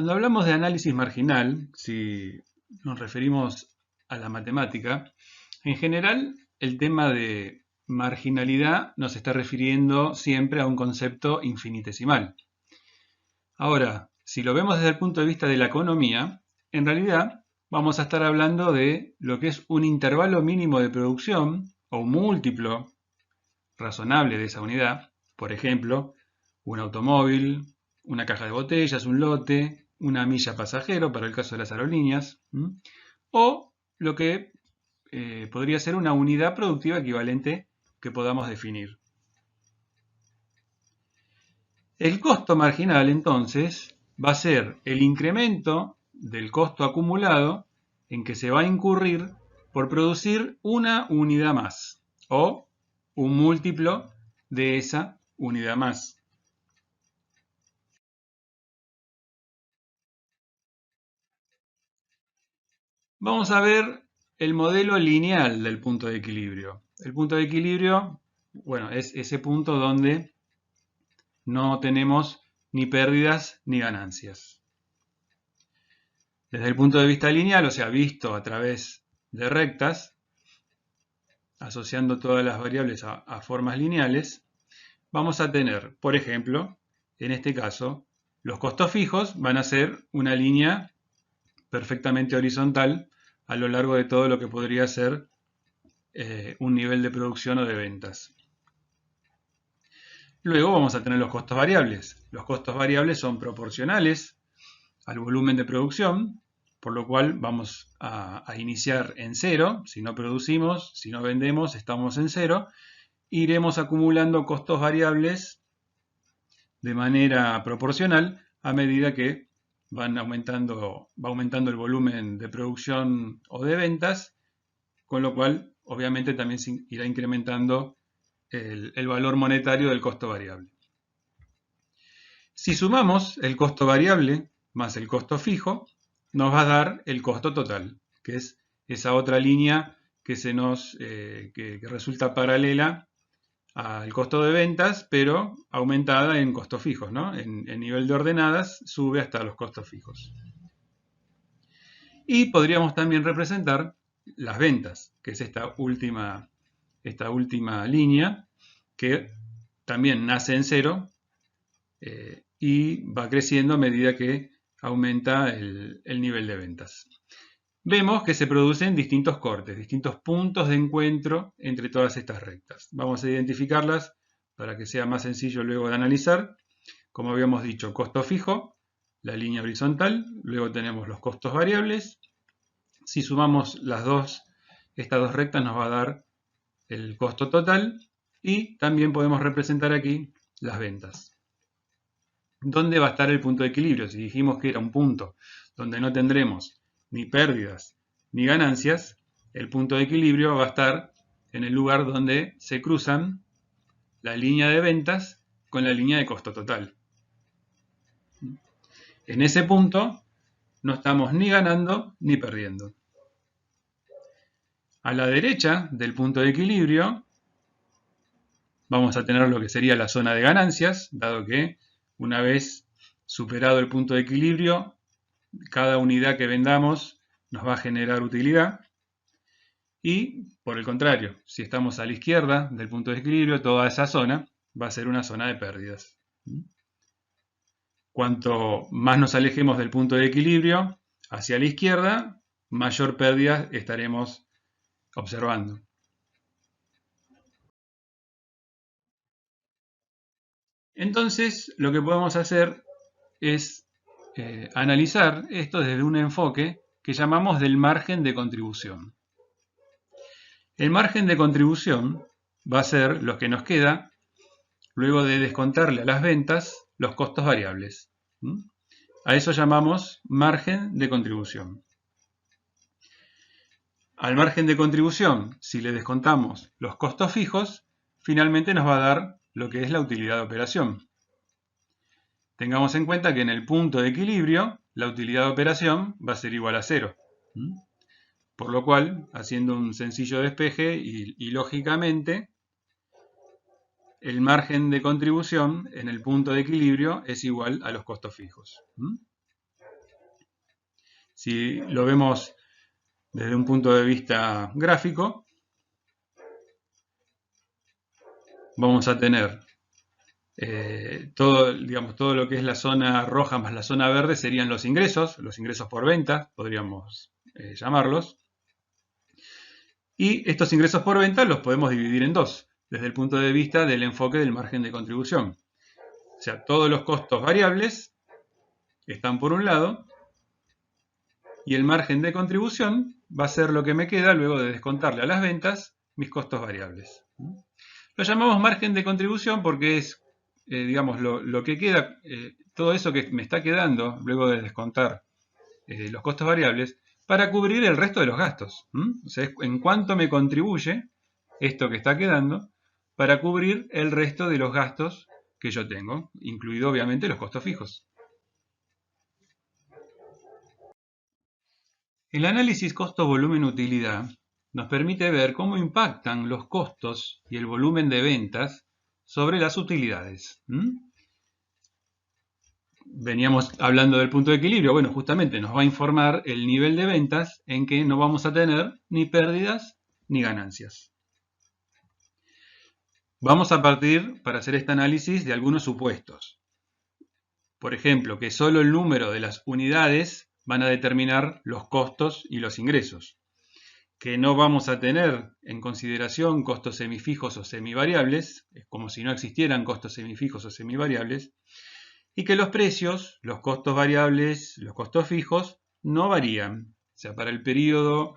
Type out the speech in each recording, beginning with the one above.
Cuando hablamos de análisis marginal, si nos referimos a la matemática, en general el tema de marginalidad nos está refiriendo siempre a un concepto infinitesimal. Ahora, si lo vemos desde el punto de vista de la economía, en realidad vamos a estar hablando de lo que es un intervalo mínimo de producción o un múltiplo razonable de esa unidad. Por ejemplo, un automóvil, una caja de botellas, un lote, una milla pasajero para el caso de las aerolíneas, o lo que podría ser una unidad productiva equivalente que podamos definir. El costo marginal, entonces, va a ser el incremento del costo acumulado en que se va a incurrir por producir una unidad más o un múltiplo de esa unidad más. Vamos a ver el modelo lineal del punto de equilibrio. El punto de equilibrio, bueno, es ese punto donde no tenemos ni pérdidas ni ganancias. Desde el punto de vista lineal, o sea, visto a través de rectas, asociando todas las variables a formas lineales, vamos a tener, por ejemplo, en este caso, los costos fijos van a ser una línea perfectamente horizontal a lo largo de todo lo que podría ser un nivel de producción o de ventas. Luego vamos a tener los costos variables. Los costos variables son proporcionales al volumen de producción, por lo cual vamos a iniciar en cero. Si no producimos, si no vendemos, estamos en cero. Iremos acumulando costos variables de manera proporcional a medida que va aumentando el volumen de producción o de ventas, con lo cual obviamente también se irá incrementando el valor monetario del costo variable. Si sumamos el costo variable más el costo fijo, nos va a dar el costo total, que es esa otra línea que que resulta paralela al costo de ventas, pero aumentada en costos fijos, ¿no? En nivel de ordenadas sube hasta los costos fijos. Y podríamos también representar las ventas, que es esta última línea, que también nace en cero y va creciendo a medida que aumenta el nivel de ventas. Vemos que se producen distintos cortes, distintos puntos de encuentro entre todas estas rectas. Vamos a identificarlas para que sea más sencillo luego de analizar. Como habíamos dicho, costo fijo, la línea horizontal, luego tenemos los costos variables. Si sumamos estas dos rectas nos va a dar el costo total y también podemos representar aquí las ventas. ¿Dónde va a estar el punto de equilibrio? Si dijimos que era un punto donde no tendremos ni pérdidas ni ganancias, el punto de equilibrio va a estar en el lugar donde se cruzan la línea de ventas con la línea de costo total. En ese punto no estamos ni ganando ni perdiendo. A la derecha del punto de equilibrio vamos a tener lo que sería la zona de ganancias, dado que una vez superado el punto de equilibrio, cada unidad que vendamos nos va a generar utilidad. Y por el contrario, si estamos a la izquierda del punto de equilibrio, toda esa zona va a ser una zona de pérdidas. Cuanto más nos alejemos del punto de equilibrio hacia la izquierda, mayor pérdida estaremos observando. Entonces, lo que podemos hacer es analizar esto desde un enfoque que llamamos del margen de contribución. El margen de contribución va a ser lo que nos queda luego de descontarle a las ventas los costos variables. A eso llamamos margen de contribución. Al margen de contribución, si le descontamos los costos fijos, finalmente nos va a dar lo que es la utilidad de operación. Tengamos en cuenta que en el punto de equilibrio, la utilidad de operación va a ser igual a cero. Por lo cual, haciendo un sencillo despeje y lógicamente, el margen de contribución en el punto de equilibrio es igual a los costos fijos. Si lo vemos desde un punto de vista gráfico, vamos a tener todo lo que es la zona roja más la zona verde serían los ingresos por venta, podríamos llamarlos. Y estos ingresos por venta los podemos dividir en dos, desde el punto de vista del enfoque del margen de contribución. O sea, todos los costos variables están por un lado y el margen de contribución va a ser lo que me queda luego de descontarle a las ventas mis costos variables. Lo llamamos margen de contribución porque es, digamos, lo que queda, todo eso que me está quedando luego de descontar los costos variables para cubrir el resto de los gastos. O sea, es en cuánto me contribuye esto que está quedando para cubrir el resto de los gastos que yo tengo, incluido obviamente los costos fijos. El análisis costo-volumen-utilidad nos permite ver cómo impactan los costos y el volumen de ventas sobre las utilidades. Veníamos hablando del punto de equilibrio. Bueno, justamente nos va a informar el nivel de ventas en que no vamos a tener ni pérdidas ni ganancias. Vamos a partir, para hacer este análisis, de algunos supuestos. Por ejemplo, que solo el número de las unidades van a determinar los costos y los ingresos. Que no vamos a tener en consideración costos semifijos o semivariables, es como si no existieran costos semifijos o semivariables, y que los precios, los costos variables, los costos fijos, no varían. O sea, para el periodo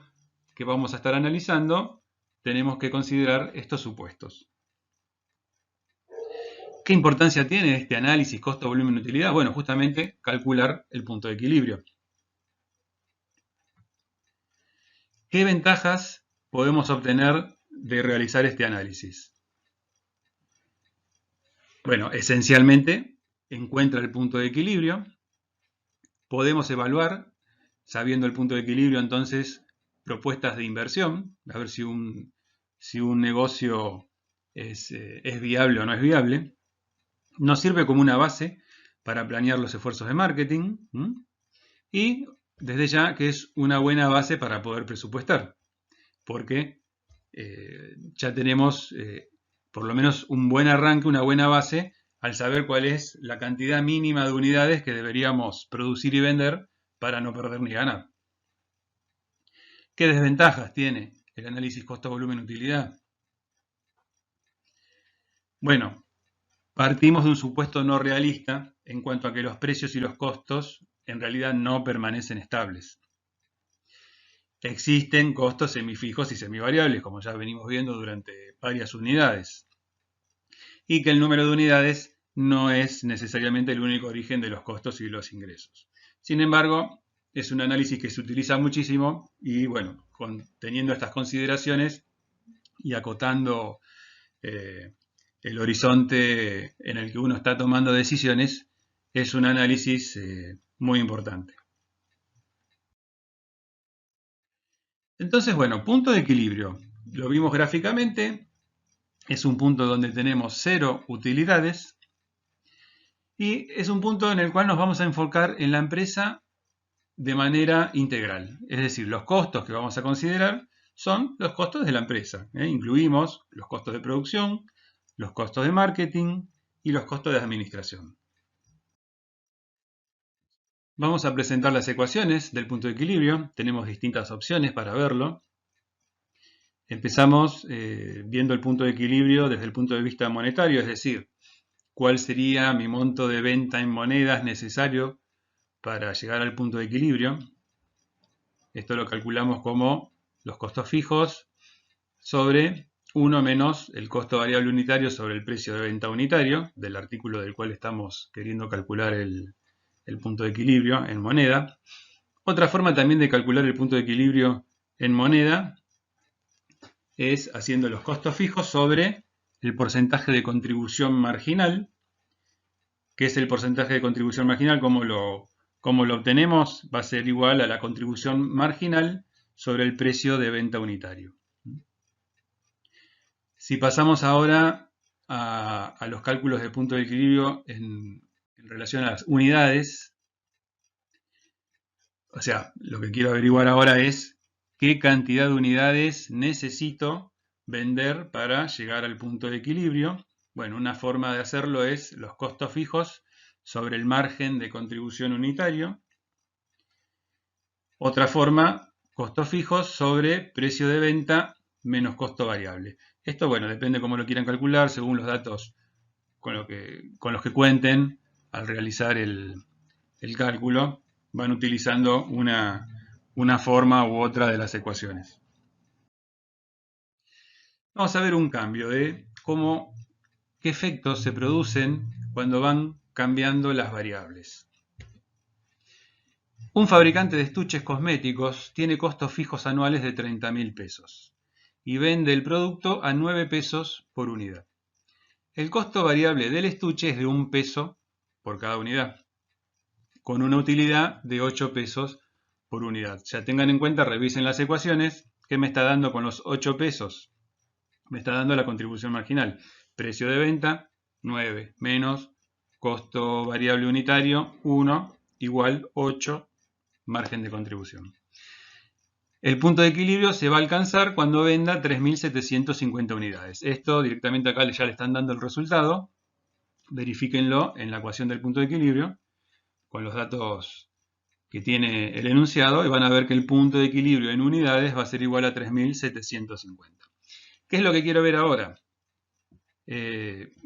que vamos a estar analizando, tenemos que considerar estos supuestos. ¿Qué importancia tiene este análisis costo, volumen, utilidad? Bueno, justamente calcular el punto de equilibrio. ¿Qué ventajas podemos obtener de realizar este análisis? Bueno, esencialmente encuentra el punto de equilibrio. Podemos evaluar, sabiendo el punto de equilibrio, entonces, propuestas de inversión, a ver si un negocio es viable o no es viable. Nos sirve como una base para planear los esfuerzos de marketing y desde ya que es una buena base para poder presupuestar, porque ya tenemos por lo menos un buen arranque, una buena base, al saber cuál es la cantidad mínima de unidades que deberíamos producir y vender para no perder ni ganar. ¿Qué desventajas tiene el análisis costo-volumen-utilidad? Bueno, partimos de un supuesto no realista en cuanto a que los precios y los costos en realidad no permanecen estables. Existen costos semifijos y semivariables, como ya venimos viendo durante varias unidades. Y que el número de unidades no es necesariamente el único origen de los costos y los ingresos. Sin embargo, es un análisis que se utiliza muchísimo y bueno, teniendo estas consideraciones y acotando el horizonte en el que uno está tomando decisiones, es un análisis muy importante. Entonces, bueno, punto de equilibrio. Lo vimos gráficamente. Es un punto donde tenemos 0 utilidades. Y es un punto en el cual nos vamos a enfocar en la empresa de manera integral. Es decir, los costos que vamos a considerar son los costos de la empresa. Incluimos los costos de producción, los costos de marketing y los costos de administración. Vamos a presentar las ecuaciones del punto de equilibrio. Tenemos distintas opciones para verlo. Empezamos viendo el punto de equilibrio desde el punto de vista monetario, es decir, cuál sería mi monto de venta en monedas necesario para llegar al punto de equilibrio. Esto lo calculamos como los costos fijos sobre 1 menos el costo variable unitario sobre el precio de venta unitario, del artículo del cual estamos queriendo calcular el punto de equilibrio en moneda. Otra forma también de calcular el punto de equilibrio en moneda es haciendo los costos fijos sobre el porcentaje de contribución marginal. ¿Qué es el porcentaje de contribución marginal? ¿Cómo lo obtenemos? Va a ser igual a la contribución marginal sobre el precio de venta unitario. Si pasamos ahora a los cálculos de punto de equilibrio en relación a las unidades, O sea, lo que quiero averiguar ahora es qué cantidad de unidades necesito vender para llegar al punto de equilibrio. Bueno, una forma de hacerlo es los costos fijos sobre el margen de contribución unitario. Otra forma, costos fijos sobre precio de venta menos costo variable. Esto, bueno, depende cómo lo quieran calcular, según los datos con los que cuenten al realizar el cálculo, van utilizando una forma u otra de las ecuaciones. Vamos a ver un cambio de qué efectos se producen cuando van cambiando las variables. Un fabricante de estuches cosméticos tiene costos fijos anuales de 30.000 pesos y vende el producto a 9 pesos por unidad. El costo variable del estuche es de 1 peso por cada unidad, con una utilidad de 8 pesos por unidad. Ya tengan en cuenta, revisen las ecuaciones, ¿qué me está dando con los 8 pesos? Me está dando la contribución marginal. Precio de venta, 9, menos costo variable unitario, 1, igual 8, margen de contribución. El punto de equilibrio se va a alcanzar cuando venda 3.750 unidades. Esto directamente acá ya le están dando el resultado. Verifíquenlo en la ecuación del punto de equilibrio con los datos que tiene el enunciado y van a ver que el punto de equilibrio en unidades va a ser igual a 3.750. ¿Qué es lo que quiero ver ahora?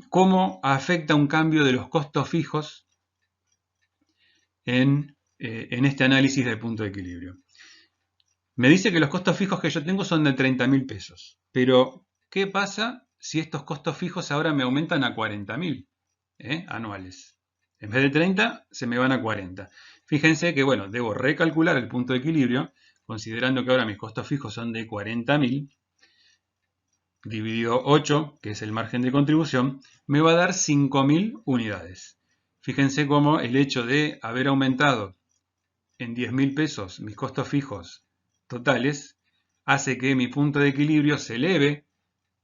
¿Cómo afecta un cambio de los costos fijos en este análisis de punto de equilibrio? Me dice que los costos fijos que yo tengo son de 30.000 pesos, pero ¿qué pasa si estos costos fijos ahora me aumentan a 40.000 anuales? En vez de 30, se me van a 40. Fíjense que, bueno, debo recalcular el punto de equilibrio, considerando que ahora mis costos fijos son de 40.000, dividido 8, que es el margen de contribución, me va a dar 5.000 unidades. Fíjense cómo el hecho de haber aumentado en 10.000 pesos mis costos fijos totales hace que mi punto de equilibrio se eleve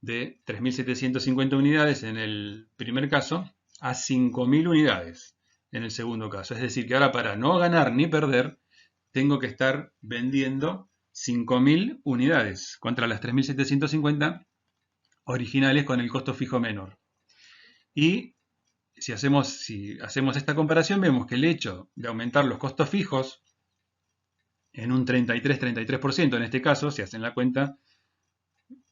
de 3.750 unidades en el primer caso a 5.000 unidades en el segundo caso. Es decir, que ahora para no ganar ni perder, tengo que estar vendiendo 5.000 unidades contra las 3.750 originales con el costo fijo menor. Y si hacemos esta comparación, vemos que el hecho de aumentar los costos fijos en un 33%, en este caso, si hacen la cuenta,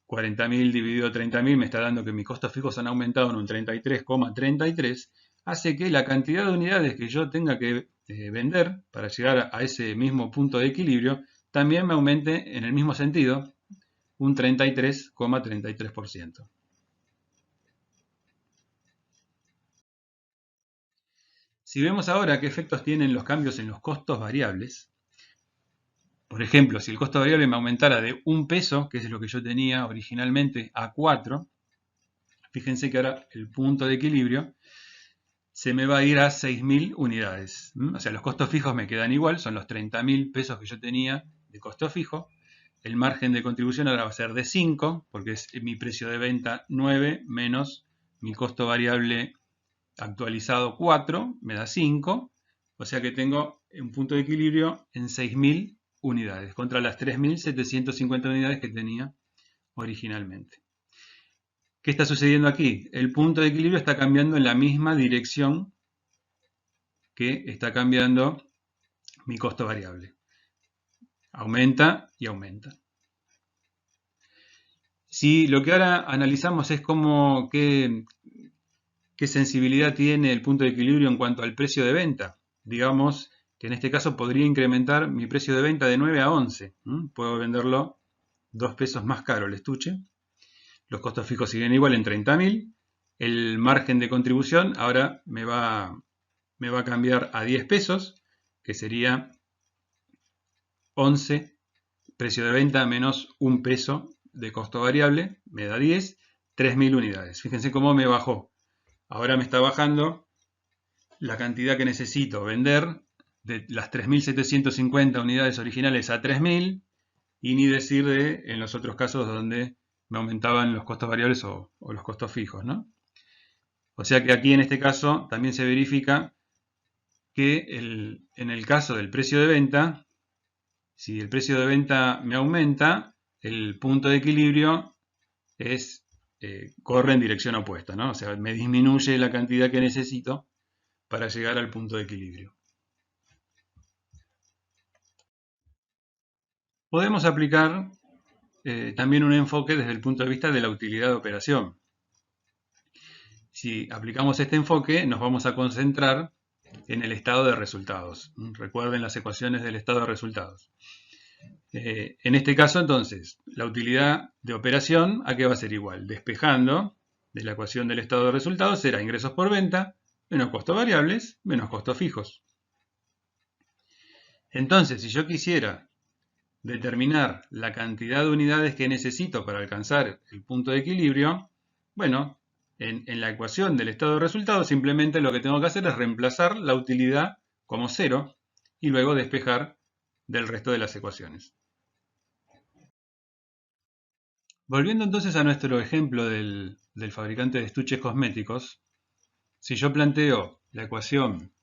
40.000 dividido 30.000 me está dando que mis costos fijos han aumentado en un 33,33, hace que la cantidad de unidades que yo tenga que vender para llegar a ese mismo punto de equilibrio también me aumente en el mismo sentido, un 33,33%. Si vemos ahora qué efectos tienen los cambios en los costos variables, por ejemplo, si el costo variable me aumentara de 1 peso, que es lo que yo tenía originalmente, a 4, fíjense que ahora el punto de equilibrio se me va a ir a 6.000 unidades. O sea, los costos fijos me quedan igual, son los 30.000 pesos que yo tenía de costo fijo. El margen de contribución ahora va a ser de 5, porque es mi precio de venta 9 menos mi costo variable actualizado 4, me da 5. O sea que tengo un punto de equilibrio en 6.000 unidades contra las 3.750 unidades que tenía originalmente. ¿Qué está sucediendo aquí? El punto de equilibrio está cambiando en la misma dirección que está cambiando mi costo variable. Aumenta y aumenta. Si lo que ahora analizamos es qué sensibilidad tiene el punto de equilibrio en cuanto al precio de venta, digamos que en este caso podría incrementar mi precio de venta de 9 a 11. Puedo venderlo 2 pesos más caro el estuche. Los costos fijos siguen igual en 30.000. El margen de contribución ahora me va a cambiar a 10 pesos, que sería 11 precio de venta menos 1 peso de costo variable, me da 10, 3.000 unidades. Fíjense cómo me bajó. Ahora me está bajando la cantidad que necesito vender de las 3.750 unidades originales a 3.000 y ni decir en los otros casos donde me aumentaban los costos variables o los costos fijos, ¿no? O sea que aquí en este caso también se verifica que en el caso del precio de venta, Si el precio de venta me aumenta, el punto de equilibrio corre en dirección opuesta, ¿no? O sea, me disminuye la cantidad que necesito para llegar al punto de equilibrio. Podemos aplicar también un enfoque desde el punto de vista de la utilidad de operación. Si aplicamos este enfoque, nos vamos a concentrar en el estado de resultados. Recuerden las ecuaciones del estado de resultados. En este caso, entonces, la utilidad de operación, ¿a qué va a ser igual? Despejando de la ecuación del estado de resultados, será ingresos por venta, menos costos variables, menos costos fijos. Entonces, si yo quisiera determinar la cantidad de unidades que necesito para alcanzar el punto de equilibrio, bueno, en la ecuación del estado de resultados simplemente lo que tengo que hacer es reemplazar la utilidad como 0 y luego despejar del resto de las ecuaciones. Volviendo entonces a nuestro ejemplo del fabricante de estuches cosméticos, si yo planteo la ecuación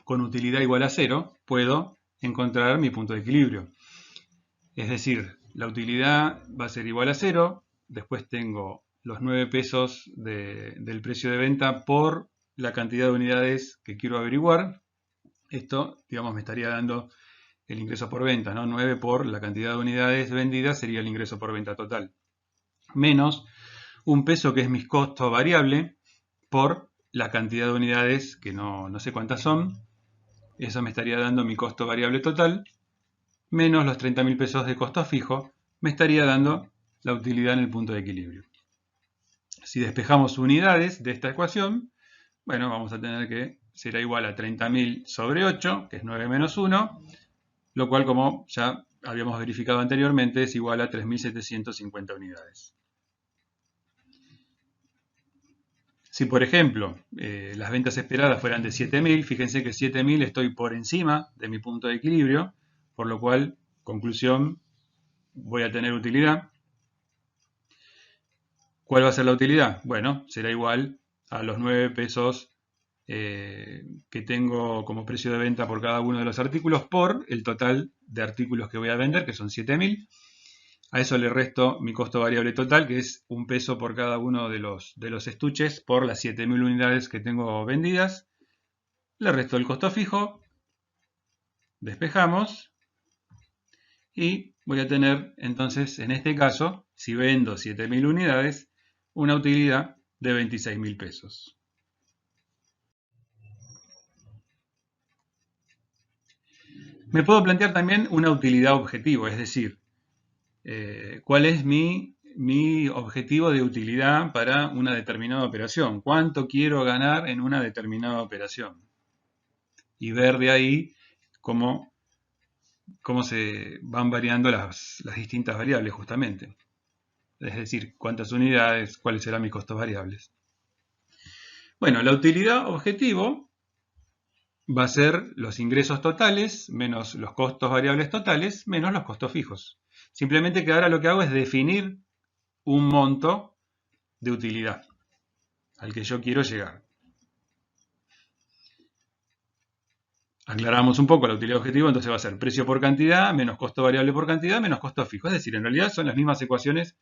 con utilidad igual a 0, puedo encontrar mi punto de equilibrio. Es decir, la utilidad va a ser igual a 0, después tengo los 9 pesos del precio de venta por la cantidad de unidades que quiero averiguar. Esto, digamos, me estaría dando el ingreso por venta, ¿no? 9 por la cantidad de unidades vendidas sería el ingreso por venta total. Menos un peso que es mi costo variable por la cantidad de unidades, que no sé cuántas son. Eso me estaría dando mi costo variable total. Menos los 30.000 pesos de costo fijo, me estaría dando la utilidad en el punto de equilibrio. Si despejamos unidades de esta ecuación, bueno, vamos a tener que será igual a 30.000 sobre 8, que es 9 menos 1, lo cual, como ya habíamos verificado anteriormente, es igual a 3.750 unidades. Si, por ejemplo, las ventas esperadas fueran de 7.000, fíjense que 7.000 estoy por encima de mi punto de equilibrio, por lo cual, conclusión, voy a tener utilidad. ¿Cuál va a ser la utilidad? Bueno, será igual a los 9 pesos que tengo como precio de venta por cada uno de los artículos por el total de artículos que voy a vender, que son 7.000. A eso le resto mi costo variable total, que es un peso por cada uno de los estuches por las 7.000 unidades que tengo vendidas. Le resto el costo fijo, despejamos y voy a tener entonces, en este caso, si vendo 7.000 unidades, una utilidad de 26.000 pesos. Me puedo plantear también una utilidad objetivo, es decir, cuál es mi objetivo de utilidad para una determinada operación, cuánto quiero ganar en una determinada operación. Y ver de ahí cómo se van variando las distintas variables justamente. Es decir, cuántas unidades, cuáles serán mis costos variables. Bueno, la utilidad objetivo va a ser los ingresos totales menos los costos variables totales menos los costos fijos. Simplemente que ahora lo que hago es definir un monto de utilidad al que yo quiero llegar. Aclaramos un poco la utilidad objetivo, entonces va a ser precio por cantidad menos costo variable por cantidad menos costo fijo. Es decir, en realidad son las mismas ecuaciones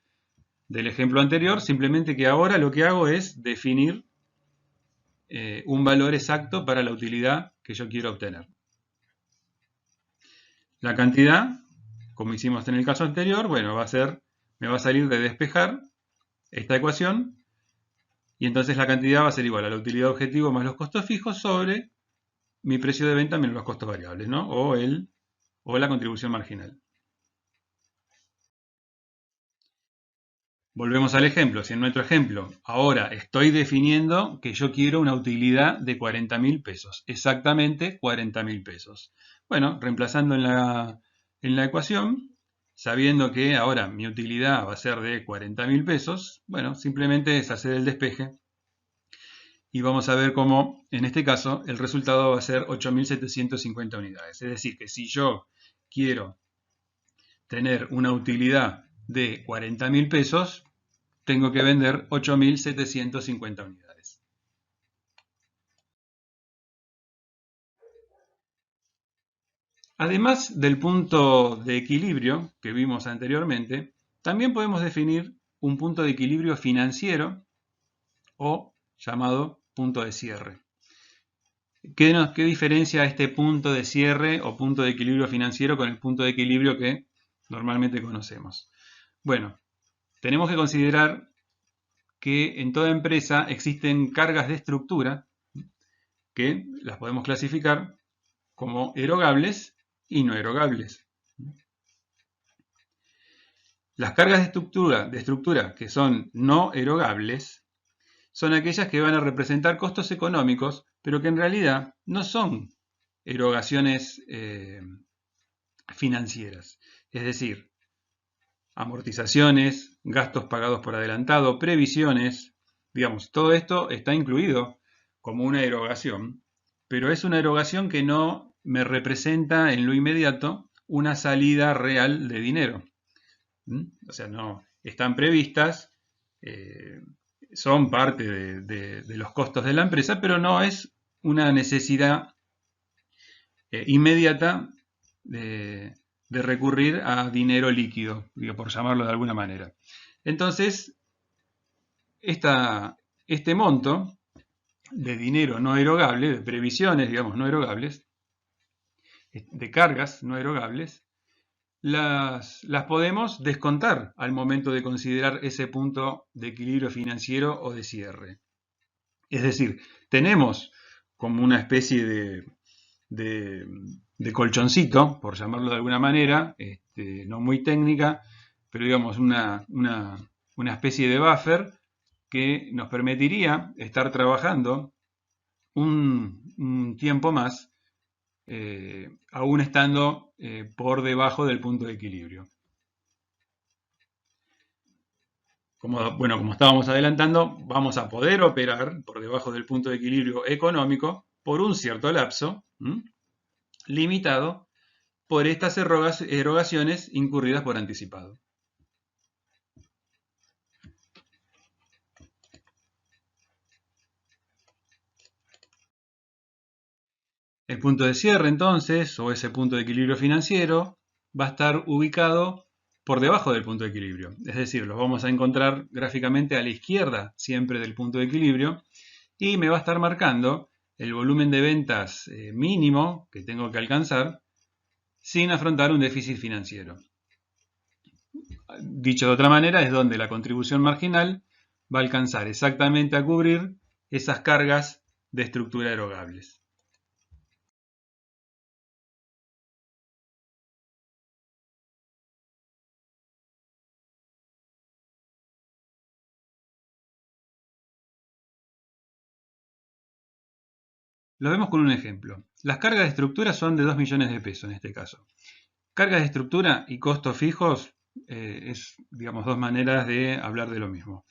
del ejemplo anterior, simplemente que ahora lo que hago es definir un valor exacto para la utilidad que yo quiero obtener. La cantidad, como hicimos en el caso anterior, bueno, me va a salir de despejar esta ecuación y entonces la cantidad va a ser igual a la utilidad objetivo más los costos fijos sobre mi precio de venta menos los costos variables, ¿no? O la contribución marginal. Volvemos al ejemplo. Si en nuestro ejemplo ahora estoy definiendo que yo quiero una utilidad de 40.000 pesos, exactamente 40.000 pesos. Bueno, reemplazando en la ecuación, sabiendo que ahora mi utilidad va a ser de 40.000 pesos, bueno, simplemente es hacer el despeje y vamos a ver cómo, en este caso, el resultado va a ser 8.750 unidades. Es decir, que si yo quiero tener una utilidad de 40.000 pesos, tengo que vender 8.750 unidades. Además del punto de equilibrio que vimos anteriormente, también podemos definir un punto de equilibrio financiero o llamado punto de cierre. ¿Qué diferencia este punto de cierre o punto de equilibrio financiero con el punto de equilibrio que normalmente conocemos? Bueno, tenemos que considerar que en toda empresa existen cargas de estructura que las podemos clasificar como erogables y no erogables. Las cargas de estructura que son no erogables son aquellas que van a representar costos económicos, pero que en realidad no son erogaciones financieras. Es decir, amortizaciones, gastos pagados por adelantado, previsiones, digamos, todo esto está incluido como una erogación, pero es una erogación que no me representa en lo inmediato una salida real de dinero. O sea, no están previstas, son parte de los costos de la empresa, pero no es una necesidad inmediata de recurrir a dinero líquido, digo, por llamarlo de alguna manera. Entonces, este monto de dinero no erogable, de previsiones, digamos, no erogables, de cargas no erogables, las podemos descontar al momento de considerar ese punto de equilibrio financiero o de cierre. Es decir, tenemos como una especie de colchoncito, por llamarlo de alguna manera, no muy técnica, pero digamos una especie de buffer que nos permitiría estar trabajando un tiempo más, aún estando por debajo del punto de equilibrio. Como estábamos adelantando, vamos a poder operar por debajo del punto de equilibrio económico por un cierto lapso, limitado por estas erogaciones incurridas por anticipado. El punto de cierre, entonces, o ese punto de equilibrio financiero, va a estar ubicado por debajo del punto de equilibrio. Es decir, lo vamos a encontrar gráficamente a la izquierda siempre del punto de equilibrio y me va a estar marcando el volumen de ventas mínimo que tengo que alcanzar sin afrontar un déficit financiero. Dicho de otra manera, es donde la contribución marginal va a alcanzar exactamente a cubrir esas cargas de estructura erogables. Lo vemos con un ejemplo. Las cargas de estructura son de 2 millones de pesos en este caso. Cargas de estructura y costos fijos es, digamos, dos maneras de hablar de lo mismo.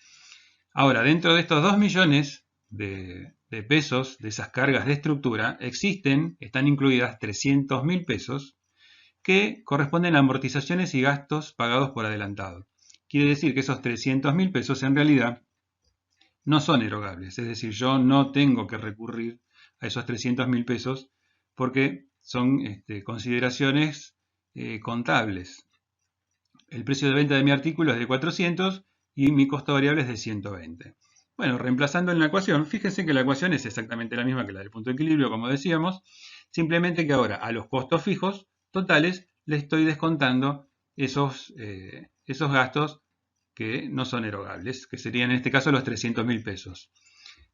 Ahora, dentro de estos 2 millones de pesos, de esas cargas de estructura, están incluidas 300.000 pesos que corresponden a amortizaciones y gastos pagados por adelantado. Quiere decir que esos 300.000 pesos en realidad no son erogables, es decir, yo no tengo que recurrir a esos 300.000 pesos porque son consideraciones contables. El precio de venta de mi artículo es de 400 y mi costo variable es de 120. Bueno, reemplazando en la ecuación, fíjense que la ecuación es exactamente la misma que la del punto de equilibrio, como decíamos, simplemente que ahora a los costos fijos totales le estoy descontando esos gastos que no son erogables, que serían en este caso los 300.000 pesos.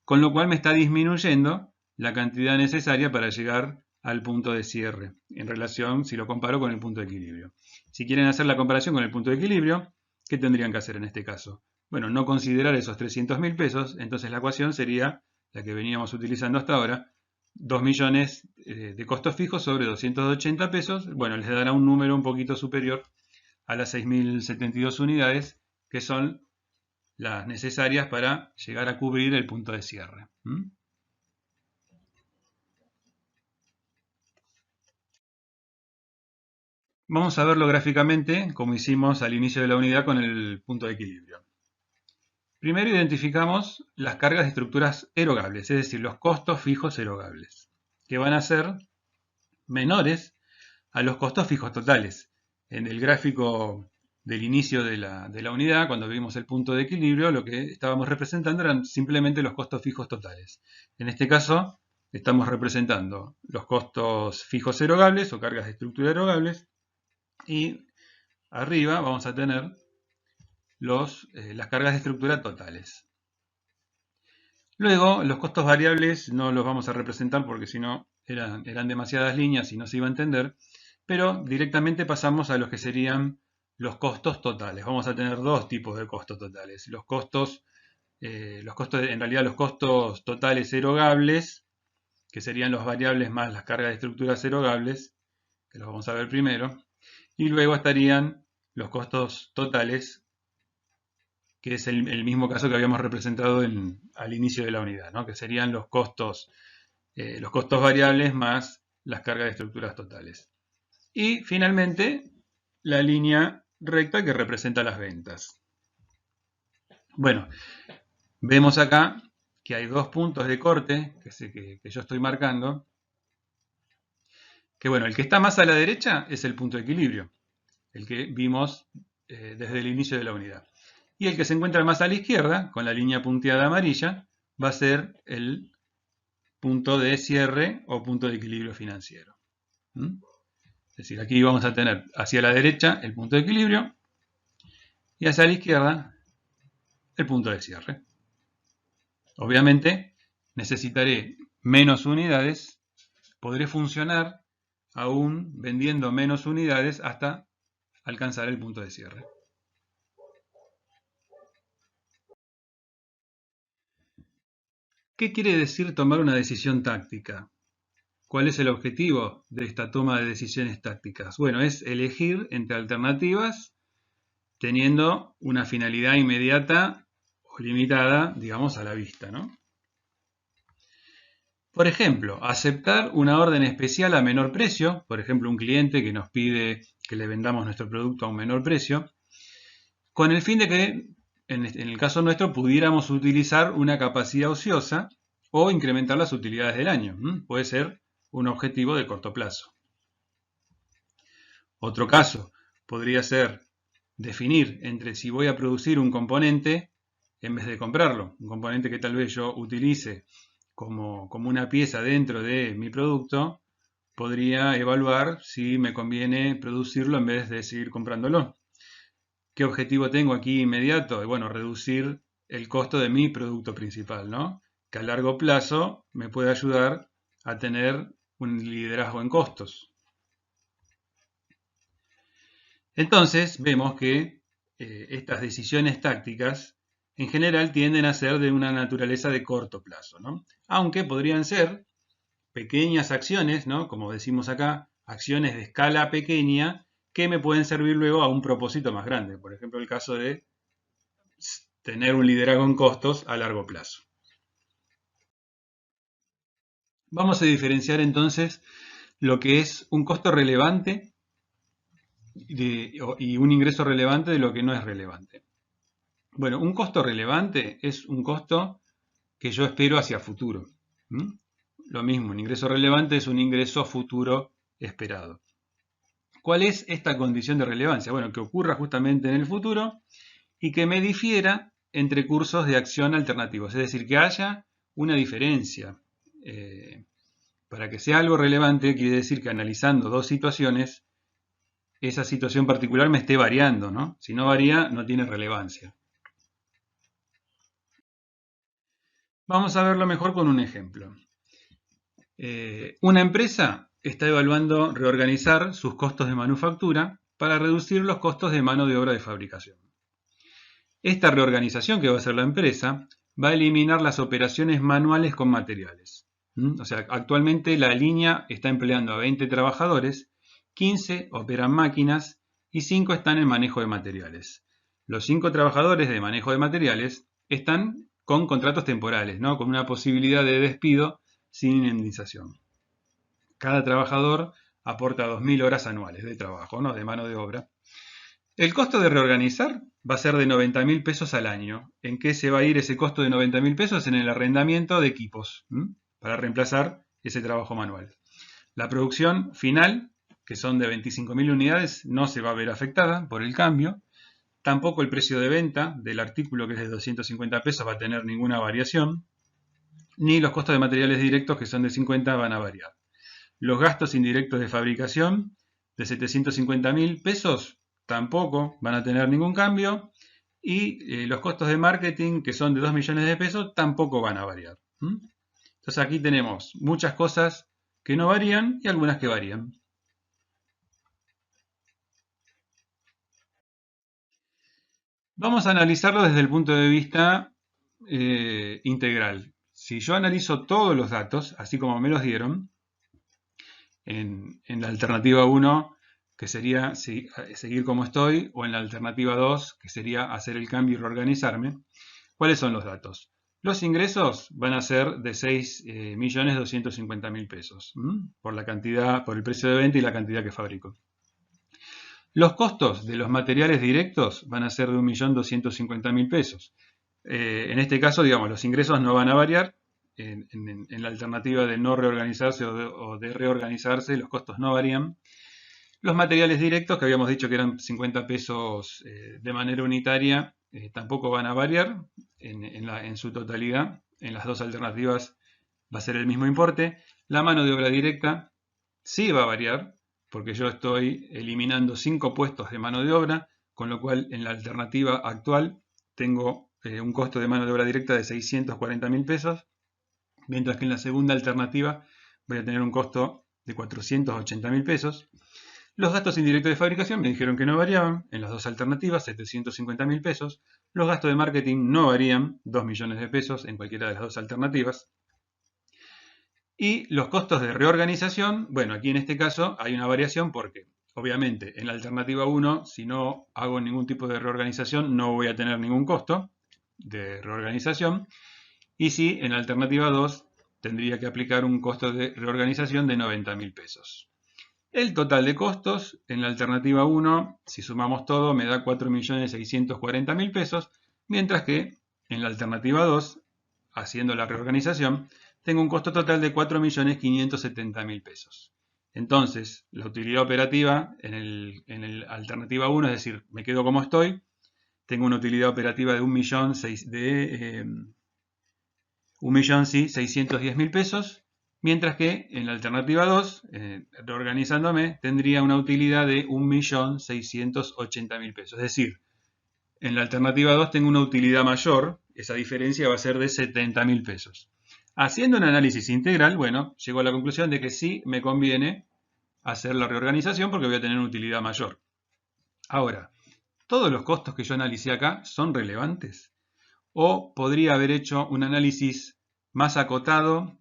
Con lo cual me está disminuyendo la cantidad necesaria para llegar al punto de cierre, en relación, si lo comparo con el punto de equilibrio. Si quieren hacer la comparación con el punto de equilibrio, ¿qué tendrían que hacer en este caso? Bueno, no considerar esos 300.000 pesos, entonces la ecuación sería la que veníamos utilizando hasta ahora, 2 millones de costos fijos sobre 280 pesos, bueno, les dará un número un poquito superior a las 6.072 unidades, que son las necesarias para llegar a cubrir el punto de cierre. Vamos a verlo gráficamente, como hicimos al inicio de la unidad con el punto de equilibrio. Primero identificamos las cargas de estructuras erogables, es decir, los costos fijos erogables, que van a ser menores a los costos fijos totales. En el gráfico del inicio de la unidad, cuando vimos el punto de equilibrio, lo que estábamos representando eran simplemente los costos fijos totales. En este caso, estamos representando los costos fijos erogables o cargas de estructura erogables, y arriba vamos a tener las cargas de estructura totales. Luego, los costos variables no los vamos a representar porque si no eran demasiadas líneas y no se iba a entender, pero directamente pasamos a los que serían los costos totales. Vamos a tener dos tipos de costos totales. Los costos totales erogables, que serían los variables más las cargas de estructuras erogables, que los vamos a ver primero, y luego estarían los costos totales, que es el mismo caso que habíamos representado al inicio de la unidad, ¿no? Que serían los costos variables más las cargas de estructuras totales. Y finalmente, la línea recta que representa las ventas. Bueno, vemos acá que hay dos puntos de corte que yo estoy marcando. Que bueno, el que está más a la derecha es el punto de equilibrio, el que vimos desde el inicio de la unidad. Y el que se encuentra más a la izquierda, con la línea punteada amarilla, va a ser el punto de cierre o punto de equilibrio financiero. Es decir, aquí vamos a tener hacia la derecha el punto de equilibrio y hacia la izquierda el punto de cierre. Obviamente necesitaré menos unidades, podré funcionar aún vendiendo menos unidades hasta alcanzar el punto de cierre. ¿Qué quiere decir tomar una decisión táctica? ¿Cuál es el objetivo de esta toma de decisiones tácticas? Bueno, es elegir entre alternativas teniendo una finalidad inmediata o limitada, digamos, a la vista, ¿no? Por ejemplo, aceptar una orden especial a menor precio, por ejemplo, un cliente que nos pide que le vendamos nuestro producto a un menor precio, con el fin de que, en el caso nuestro, pudiéramos utilizar una capacidad ociosa o incrementar las utilidades del año. Puede ser un objetivo de corto plazo. Otro caso podría ser definir entre si voy a producir un componente en vez de comprarlo. Un componente que tal vez yo utilice como una pieza dentro de mi producto, podría evaluar si me conviene producirlo en vez de seguir comprándolo. ¿Qué objetivo tengo aquí inmediato? Bueno, reducir el costo de mi producto principal, ¿no? Que a largo plazo me puede ayudar a tener un liderazgo en costos. Entonces, vemos que estas decisiones tácticas en general tienden a ser de una naturaleza de corto plazo, ¿no? Aunque podrían ser pequeñas acciones, ¿no? Como decimos acá, acciones de escala pequeña que me pueden servir luego a un propósito más grande. Por ejemplo, el caso de tener un liderazgo en costos a largo plazo. Vamos a diferenciar entonces lo que es un costo relevante y un ingreso relevante de lo que no es relevante. Bueno, un costo relevante es un costo que yo espero hacia futuro. Lo mismo, un ingreso relevante es un ingreso futuro esperado. ¿Cuál es esta condición de relevancia? Bueno, que ocurra justamente en el futuro y que me difiera entre cursos de acción alternativos. Es decir, que haya una diferencia. Para que sea algo relevante, quiere decir que analizando dos situaciones, esa situación particular me esté variando, ¿no? Si no varía, no tiene relevancia. Vamos a verlo mejor con un ejemplo. Una empresa está evaluando reorganizar sus costos de manufactura para reducir los costos de mano de obra de fabricación. Esta reorganización que va a hacer la empresa va a eliminar las operaciones manuales con materiales. O sea, actualmente la línea está empleando a 20 trabajadores, 15 operan máquinas y 5 están en manejo de materiales. Los 5 trabajadores de manejo de materiales están con contratos temporales, ¿no? Con una posibilidad de despido sin indemnización. Cada trabajador aporta 2.000 horas anuales de trabajo, ¿no? De mano de obra. El costo de reorganizar va a ser de 90.000 pesos al año. ¿En qué se va a ir ese costo de 90.000 pesos? En el arrendamiento de equipos, para reemplazar ese trabajo manual. La producción final que son de 25.000 unidades, no se va a ver afectada por el cambio. Tampoco el precio de venta del artículo, que es de 250 pesos, va a tener ninguna variación. Ni los costos de materiales directos, que son de 50, van a variar. Los gastos indirectos de fabricación de 750.000 pesos tampoco van a tener ningún cambio. Y los costos de marketing, que son de 2 millones de pesos, tampoco van a variar. Entonces aquí tenemos muchas cosas que no varían y algunas que varían. Vamos a analizarlo desde el punto de vista integral. Si yo analizo todos los datos, así como me los dieron, en la alternativa 1, que sería seguir como estoy, o en la alternativa 2, que sería hacer el cambio y reorganizarme, ¿cuáles son los datos? Los ingresos van a ser de 6.250.000 pesos, por la cantidad, por el precio de venta y la cantidad que fabrico. Los costos de los materiales directos van a ser de 1.250.000 pesos. En este caso, digamos, los ingresos no van a variar. En la alternativa de no reorganizarse o de reorganizarse, los costos no varían. Los materiales directos, que habíamos dicho que eran 50 pesos de manera unitaria, tampoco van a variar en su totalidad. En las dos alternativas va a ser el mismo importe. La mano de obra directa sí va a variar, porque yo estoy eliminando 5 puestos de mano de obra, con lo cual en la alternativa actual tengo un costo de mano de obra directa de 640.000 pesos, mientras que en la segunda alternativa voy a tener un costo de 480.000 pesos. Los gastos indirectos de fabricación me dijeron que no variaban en las dos alternativas, 750.000 pesos. Los gastos de marketing no varían, 2 millones de pesos en cualquiera de las dos alternativas. Y los costos de reorganización, bueno, aquí en este caso hay una variación porque, obviamente, en la alternativa 1, si no hago ningún tipo de reorganización, no voy a tener ningún costo de reorganización. Y si en la alternativa 2, tendría que aplicar un costo de reorganización de 90.000 pesos. El total de costos en la alternativa 1, si sumamos todo, me da 4.640.000 pesos, mientras que en la alternativa 2, haciendo la reorganización, tengo un costo total de 4.570.000 pesos. Entonces, la utilidad operativa en la alternativa 1, es decir, me quedo como estoy, tengo una utilidad operativa de 1.610.000 pesos, mientras que en la alternativa 2, reorganizándome, tendría una utilidad de 1.680.000 pesos. Es decir, en la alternativa 2 tengo una utilidad mayor, esa diferencia va a ser de 70.000 pesos. Haciendo un análisis integral, bueno, llego a la conclusión de que sí me conviene hacer la reorganización porque voy a tener una utilidad mayor. Ahora, ¿todos los costos que yo analicé acá son relevantes? ¿O podría haber hecho un análisis más acotado,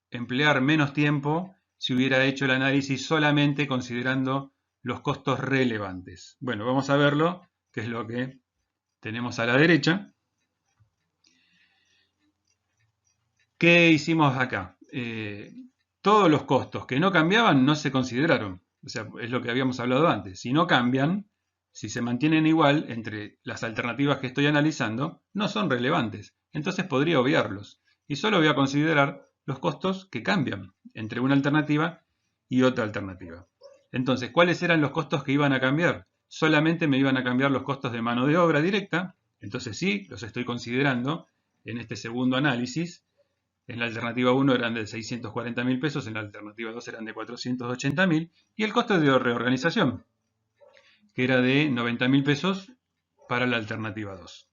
emplear menos tiempo si hubiera hecho el análisis solamente considerando los costos relevantes? Bueno, vamos a verlo, que es lo que tenemos a la derecha. ¿Qué hicimos acá? Todos los costos que no cambiaban no se consideraron. O sea, es lo que habíamos hablado antes. Si no cambian, si se mantienen igual entre las alternativas que estoy analizando, no son relevantes. Entonces podría obviarlos. Y solo voy a considerar los costos que cambian entre una alternativa y otra alternativa. Entonces, ¿cuáles eran los costos que iban a cambiar? Solamente me iban a cambiar los costos de mano de obra directa. Entonces sí, los estoy considerando en este segundo análisis. En la alternativa 1 eran de 640.000 pesos, en la alternativa 2 eran de 480.000, y el costo de reorganización, que era de 90.000 pesos para la alternativa 2.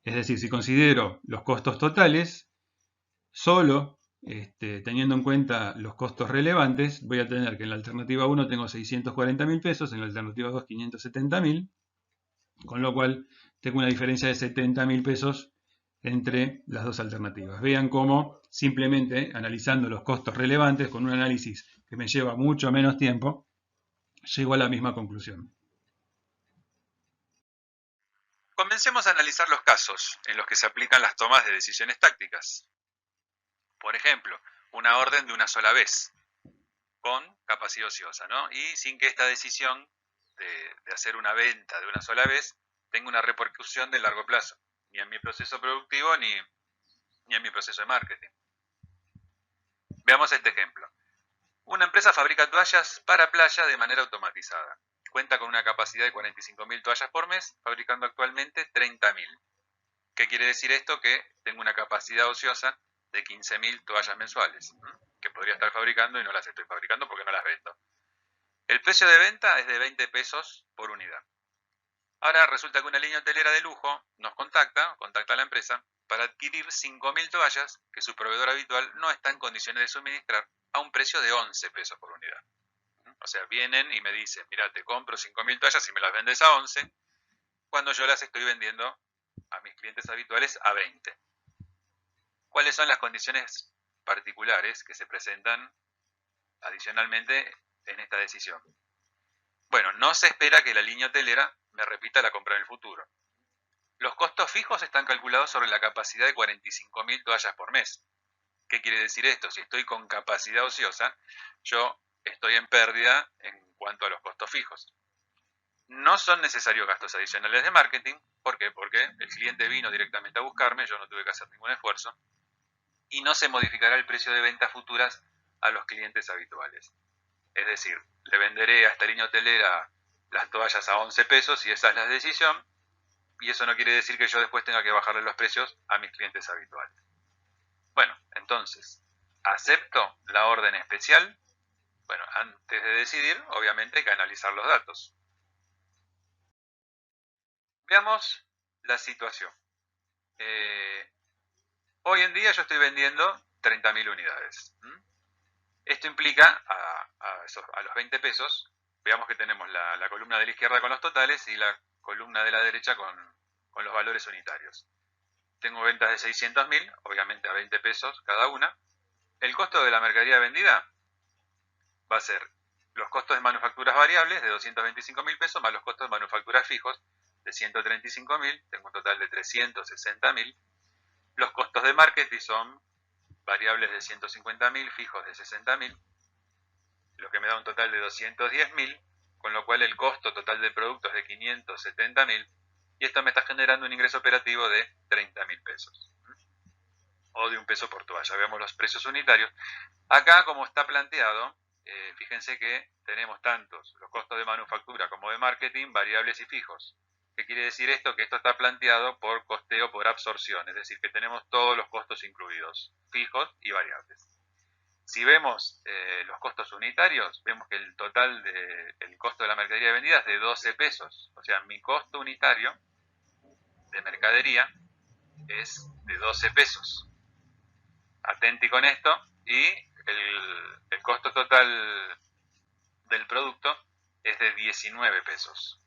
Es decir, si considero los costos totales, solo teniendo en cuenta los costos relevantes, voy a tener que en la alternativa 1 tengo 640.000 pesos, en la alternativa 2 570.000, con lo cual tengo una diferencia de 70.000 pesos entre las dos alternativas. Vean cómo simplemente analizando los costos relevantes con un análisis que me lleva mucho menos tiempo, llego a la misma conclusión. Comencemos a analizar los casos en los que se aplican las tomas de decisiones tácticas. Por ejemplo, una orden de una sola vez, con capacidad ociosa, ¿no? Y sin que esta decisión de hacer una venta de una sola vez tenga una repercusión de largo plazo, ni en mi proceso productivo ni en mi proceso de marketing. Veamos este ejemplo. Una empresa fabrica toallas para playa de manera automatizada. Cuenta con una capacidad de 45.000 toallas por mes, fabricando actualmente 30.000. ¿Qué quiere decir esto? Que tengo una capacidad ociosa de 15.000 toallas mensuales, que podría estar fabricando y no las estoy fabricando porque no las vendo. El precio de venta es de 20 pesos por unidad. Ahora resulta que una línea hotelera de lujo nos contacta a la empresa para adquirir 5.000 toallas que su proveedor habitual no está en condiciones de suministrar a un precio de 11 pesos por unidad. O sea, vienen y me dicen, mira, te compro 5.000 toallas y me las vendes a 11, cuando yo las estoy vendiendo a mis clientes habituales a 20. ¿Cuáles son las condiciones particulares que se presentan adicionalmente en esta decisión? Bueno, no se espera que la línea hotelera me repita la compra en el futuro. Los costos fijos están calculados sobre la capacidad de 45.000 toallas por mes. ¿Qué quiere decir esto? Si estoy con capacidad ociosa, yo estoy en pérdida en cuanto a los costos fijos. No son necesarios gastos adicionales de marketing. ¿Por qué? Porque el cliente vino directamente a buscarme, yo no tuve que hacer ningún esfuerzo. Y no se modificará el precio de ventas futuras a los clientes habituales. Es decir, le venderé a esta línea hotelera las toallas a 11 pesos y esa es la decisión. Y eso no quiere decir que yo después tenga que bajarle los precios a mis clientes habituales. Bueno, entonces, ¿acepto la orden especial? Bueno, antes de decidir, obviamente hay que analizar los datos. Veamos la situación. Hoy en día yo estoy vendiendo 30.000 unidades. Esto implica a los 20 pesos, veamos que tenemos la columna de la izquierda con los totales y la columna de la derecha con los valores unitarios. Tengo ventas de 600.000, obviamente a 20 pesos cada una. El costo de la mercadería vendida va a ser los costos de manufacturas variables de 225.000 pesos más los costos de manufacturas fijos de 135.000, tengo un total de 360.000. Los costos de marketing son variables de 150.000, fijos de 60.000, lo que me da un total de 210.000, con lo cual el costo total del producto es de 570.000 y esto me está generando un ingreso operativo de 30.000 pesos o de 1 peso por toalla. Veamos los precios unitarios. Acá, como está planteado, fíjense que tenemos tantos los costos de manufactura como de marketing, variables y fijos. ¿Qué quiere decir esto? Que esto está planteado por costeo por absorción, es decir, que tenemos todos los costos incluidos, fijos y variables. Si vemos los costos unitarios, vemos que el total del costo de la mercadería vendida es de 12 pesos. O sea, mi costo unitario de mercadería es de 12 pesos. Atenti con esto. Y el costo total del producto es de 19 pesos.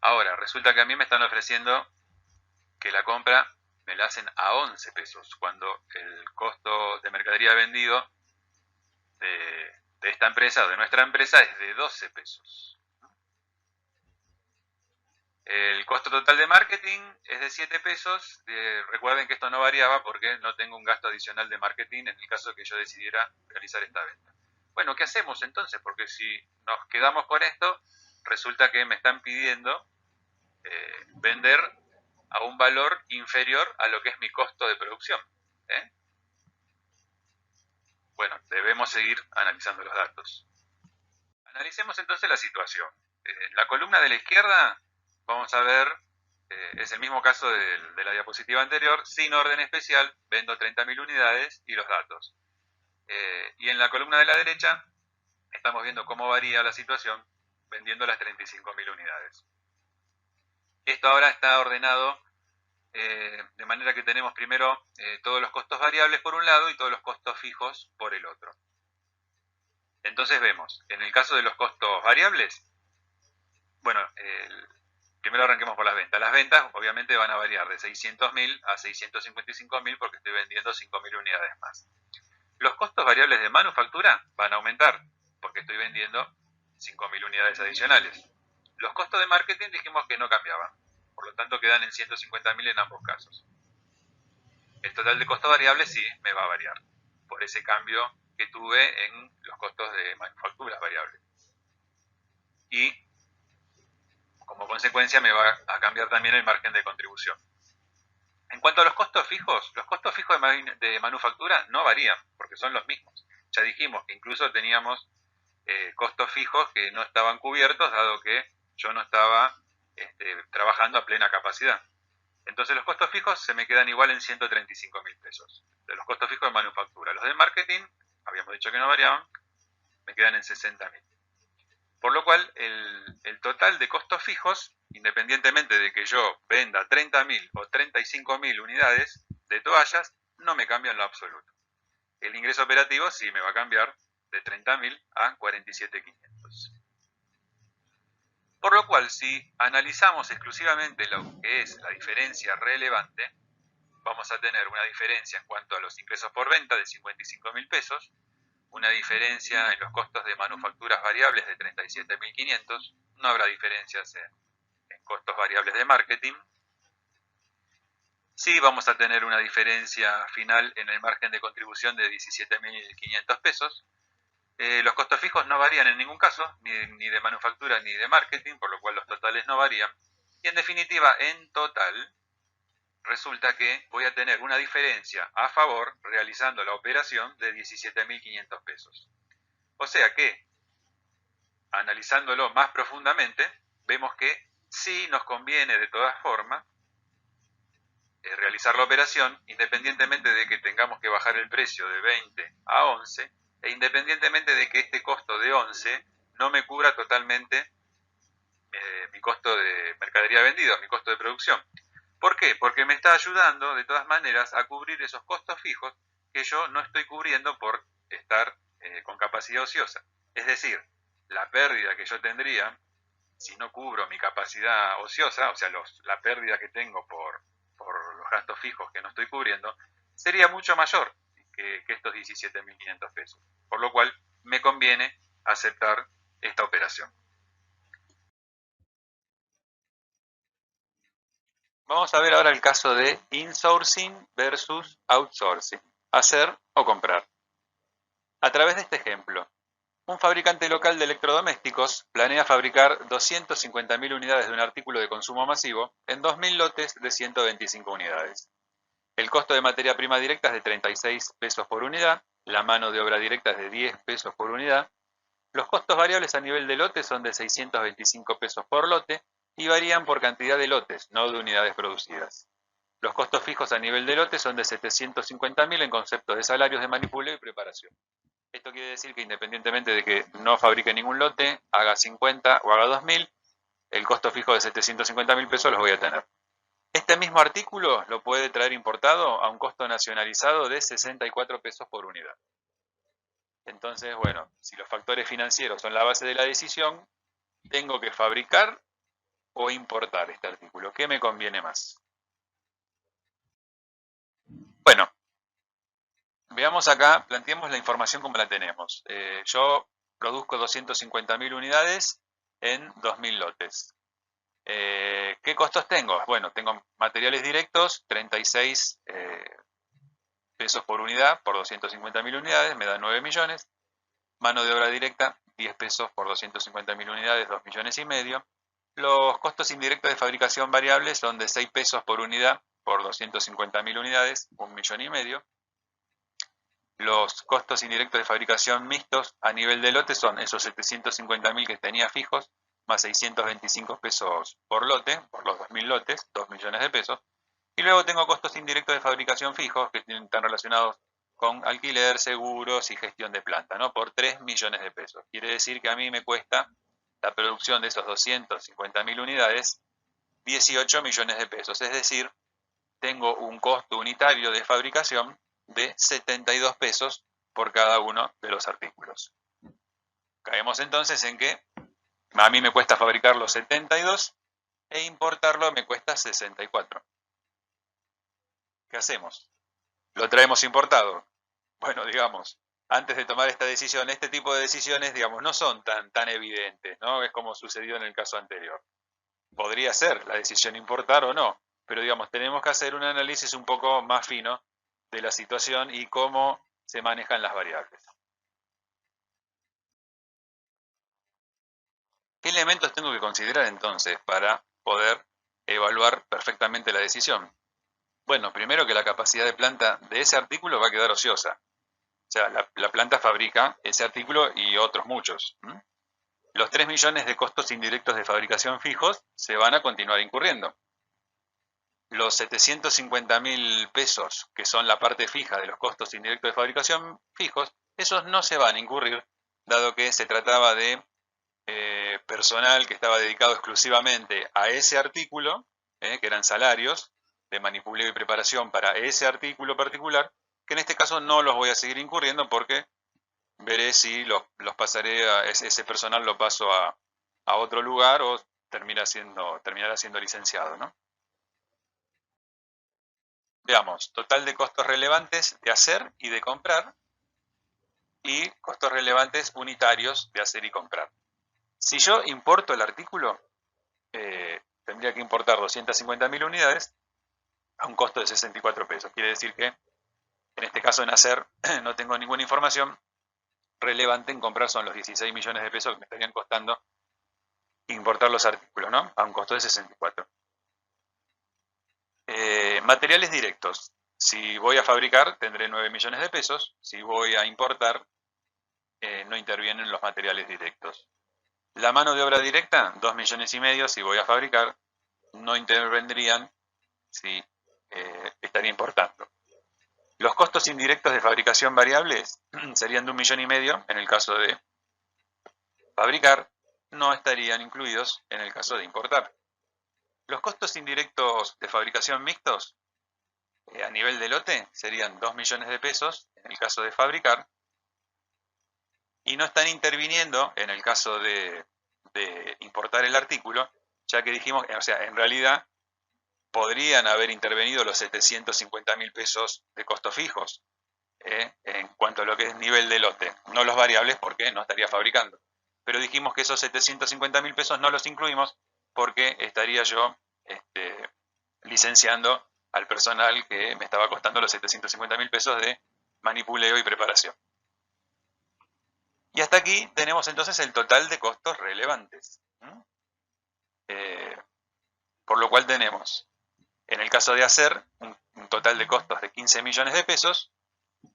Ahora, resulta que a mí me están ofreciendo que la compra me la hacen a 11 pesos, cuando el costo de mercadería vendido de esta empresa o de nuestra empresa es de 12 pesos. El costo total de marketing es de 7 pesos. Recuerden que esto no variaba porque no tengo un gasto adicional de marketing en el caso que yo decidiera realizar esta venta. Bueno, ¿qué hacemos entonces? Porque si nos quedamos con esto, resulta que me están pidiendo vender a un valor inferior a lo que es mi costo de producción. Bueno, debemos seguir analizando los datos. Analicemos entonces la situación. En la columna de la izquierda vamos a ver, es el mismo caso de la diapositiva anterior, sin orden especial, vendo 30.000 unidades y los datos. Y en la columna de la derecha estamos viendo cómo varía la situación vendiendo las 35.000 unidades. Esto ahora está ordenado de manera que tenemos primero todos los costos variables por un lado y todos los costos fijos por el otro. Entonces vemos, en el caso de los costos variables, bueno, primero arranquemos por las ventas. Las ventas obviamente van a variar de 600.000 a 655.000 porque estoy vendiendo 5.000 unidades más. Los costos variables de manufactura van a aumentar porque estoy vendiendo 5.000 unidades adicionales. Los costos de marketing dijimos que no cambiaban, por lo tanto quedan en 150.000 en ambos casos. El total de costo variable sí me va a variar por ese cambio que tuve en los costos de manufactura variables. Y como consecuencia me va a cambiar también el margen de contribución. En cuanto a los costos fijos de manufactura no varían porque son los mismos. Ya dijimos que incluso teníamos costos fijos que no estaban cubiertos, dado que yo no estaba trabajando a plena capacidad. Entonces los costos fijos se me quedan igual en 135.000 pesos. De los costos fijos de manufactura. Los de marketing, habíamos dicho que no variaban, me quedan en 60.000. Por lo cual, el total de costos fijos, independientemente de que yo venda 30.000 o 35.000 unidades de toallas, no me cambia en lo absoluto. El ingreso operativo sí me va a cambiar de 30.000 a 47.500. Por lo cual, si analizamos exclusivamente lo que es la diferencia relevante, vamos a tener una diferencia en cuanto a los ingresos por venta de 55.000 pesos, una diferencia en los costos de manufacturas variables de 37.500, no habrá diferencias en costos variables de marketing. Sí vamos a tener una diferencia final en el margen de contribución de 17.500 pesos. Los costos fijos no varían en ningún caso, ni de manufactura ni de marketing, por lo cual los totales no varían. Y en definitiva, en total, resulta que voy a tener una diferencia a favor realizando la operación de 17.500 pesos. O sea que, analizándolo más profundamente, vemos que sí nos conviene de todas formas realizar la operación, independientemente de que tengamos que bajar el precio de 20 a 11, e independientemente de que este costo de 11 no me cubra totalmente mi costo de mercadería vendida, mi costo de producción. ¿Por qué? Porque me está ayudando de todas maneras a cubrir esos costos fijos que yo no estoy cubriendo por estar con capacidad ociosa. Es decir, la pérdida que yo tendría si no cubro mi capacidad ociosa, o sea, la pérdida que tengo por los gastos fijos que no estoy cubriendo, sería mucho mayor que estos 17.500 pesos. Por lo cual, me conviene aceptar esta operación. Vamos a ver ahora el caso de insourcing versus outsourcing. Hacer o comprar. A través de este ejemplo, un fabricante local de electrodomésticos planea fabricar 250.000 unidades de un artículo de consumo masivo en 2.000 lotes de 125 unidades. El costo de materia prima directa es de 36 pesos por unidad, la mano de obra directa es de 10 pesos por unidad, los costos variables a nivel de lote son de 625 pesos por lote y varían por cantidad de lotes, no de unidades producidas. Los costos fijos a nivel de lote son de 750.000 en conceptos de salarios de manipuleo y preparación. Esto quiere decir que independientemente de que no fabrique ningún lote, haga 50 o haga 2.000, el costo fijo de 750.000 pesos los voy a tener. Este mismo artículo lo puede traer importado a un costo nacionalizado de 64 pesos por unidad. Entonces, bueno, si los factores financieros son la base de la decisión, tengo que fabricar o importar este artículo. ¿Qué me conviene más? Bueno, veamos acá, planteemos la información como la tenemos. Yo produzco 250.000 unidades en 2.000 lotes. ¿Qué costos tengo? Bueno, tengo materiales directos, 36 pesos por unidad por 250.000 unidades, me da 9 millones. Mano de obra directa, 10 pesos por 250.000 unidades, 2 millones y medio. Los costos indirectos de fabricación variables son de 6 pesos por unidad por 250.000 unidades, 1 millón y medio. Los costos indirectos de fabricación mixtos a nivel de lote son esos 750.000 que tenía fijos, más 625 pesos por lote, por los 2.000 lotes, 2 millones de pesos. Y luego tengo costos indirectos de fabricación fijos que están relacionados con alquiler, seguros y gestión de planta, ¿no? Por 3 millones de pesos. Quiere decir que a mí me cuesta la producción de esos 250.000 unidades 18 millones de pesos. Es decir, tengo un costo unitario de fabricación de 72 pesos por cada uno de los artículos. Caemos entonces en que a mí me cuesta fabricar los 72 e importarlo me cuesta 64. ¿Qué hacemos? ¿Lo traemos importado? Bueno, digamos, antes de tomar esta decisión, este tipo de decisiones, digamos, no son tan evidentes, ¿no? Es como sucedió en el caso anterior. Podría ser la decisión importar o no, pero digamos, tenemos que hacer un análisis un poco más fino de la situación y cómo se manejan las variables. ¿Qué elementos tengo que considerar entonces para poder evaluar perfectamente la decisión? Bueno, primero que la capacidad de planta de ese artículo va a quedar ociosa. sea, la planta fabrica ese artículo y otros muchos. Los 3 millones de costos indirectos de fabricación fijos se van a continuar incurriendo. Los 750.000 pesos, que son la parte fija de los costos indirectos de fabricación fijos, esos no se van a incurrir, dado que se trataba de personal que estaba dedicado exclusivamente a ese artículo, que eran salarios de manipuleo y preparación para ese artículo particular, que en este caso no los voy a seguir incurriendo porque veré si los pasaré a ese personal lo paso a otro lugar o terminará siendo licenciado, ¿no? Veamos, total de costos relevantes de hacer y de comprar y costos relevantes unitarios de hacer y comprar. Si yo importo el artículo, tendría que importar 250.000 unidades a un costo de 64 pesos. Quiere decir que en este caso en hacer no tengo ninguna información relevante, en comprar son los 16 millones de pesos que me estarían costando importar los artículos, ¿no? A un costo de 64. Materiales directos. Si voy a fabricar, tendré 9 millones de pesos. Si voy a importar, no intervienen los materiales directos. La mano de obra directa, 2 millones y medio. Si voy a fabricar, no intervendrían si estaría importando. Los costos indirectos de fabricación variables serían de 1,5 millones en el caso de fabricar, no estarían incluidos en el caso de importar. Los costos indirectos de fabricación mixtos a nivel de lote serían 2 millones de pesos en el caso de fabricar y no están interviniendo en el caso de importar el artículo, ya que dijimos, o sea, en realidad podrían haber intervenido los 750.000 pesos de costos fijos en cuanto a lo que es nivel de lote, no los variables porque no estaría fabricando. Pero dijimos que esos 750.000 pesos no los incluimos porque estaría yo licenciando al personal que me estaba costando los 750.000 pesos de manipuleo y preparación. Y hasta aquí tenemos entonces el total de costos relevantes. Por lo cual tenemos, en el caso de hacer, un total de costos de 15 millones de pesos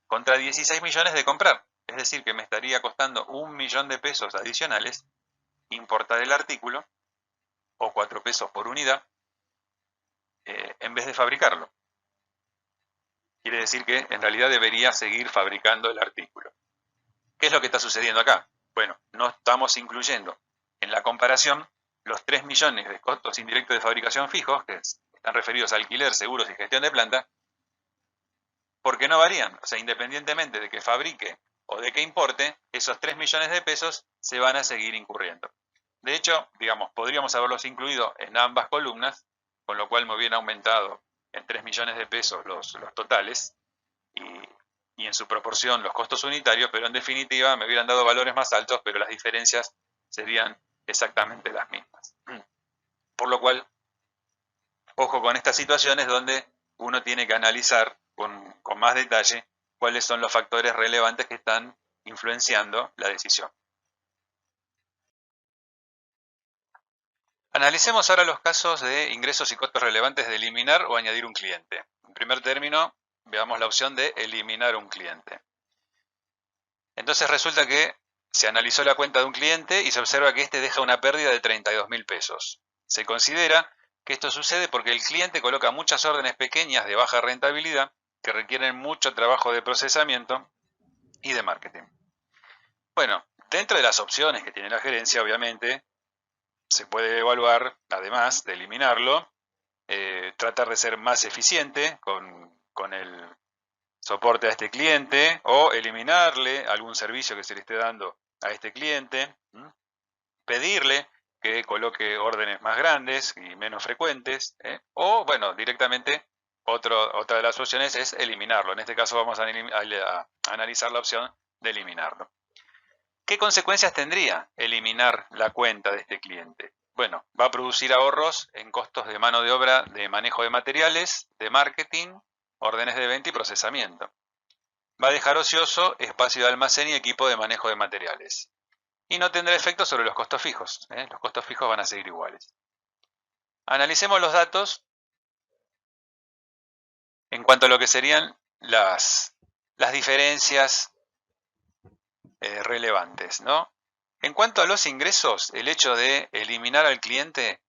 contra 16 millones de comprar. Es decir, que me estaría costando 1 millón de pesos adicionales importar el artículo, o 4 pesos por unidad, en vez de fabricarlo. Quiere decir que en realidad debería seguir fabricando el artículo. ¿Qué es lo que está sucediendo acá? Bueno, no estamos incluyendo en la comparación los 3 millones de costos indirectos de fabricación fijos, que están referidos a alquiler, seguros y gestión de planta, porque no varían. O sea, independientemente de que fabrique o de que importe, esos 3 millones de pesos se van a seguir incurriendo. De hecho, digamos, podríamos haberlos incluido en ambas columnas, con lo cual me hubieran aumentado en 3 millones de pesos los totales y en su proporción los costos unitarios, pero en definitiva me hubieran dado valores más altos, pero las diferencias serían exactamente las mismas. Por lo cual, ojo con estas situaciones donde uno tiene que analizar con más detalle cuáles son los factores relevantes que están influenciando la decisión. Analicemos ahora los casos de ingresos y costos relevantes de eliminar o añadir un cliente. En primer término, veamos la opción de eliminar un cliente. Entonces resulta que se analizó la cuenta de un cliente y se observa que este deja una pérdida de 32.000 pesos. Se considera que esto sucede porque el cliente coloca muchas órdenes pequeñas de baja rentabilidad que requieren mucho trabajo de procesamiento y de marketing. Bueno, dentro de las opciones que tiene la gerencia, obviamente, se puede evaluar, además de eliminarlo, tratar de ser más eficiente con el soporte a este cliente o eliminarle algún servicio que se le esté dando a este cliente, pedirle que coloque órdenes más grandes y menos frecuentes, o bueno, directamente otra de las opciones es eliminarlo. En este caso vamos a analizar la opción de eliminarlo. ¿Qué consecuencias tendría eliminar la cuenta de este cliente? Bueno, va a producir ahorros en costos de mano de obra, de manejo de materiales, de marketing, órdenes de venta y procesamiento. Va a dejar ocioso espacio de almacén y equipo de manejo de materiales. Y no tendrá efecto sobre los costos fijos. Los costos fijos van a seguir iguales. Analicemos los datos en cuanto a lo que serían las diferencias relevantes, ¿no? En cuanto a los ingresos, el hecho de eliminar al cliente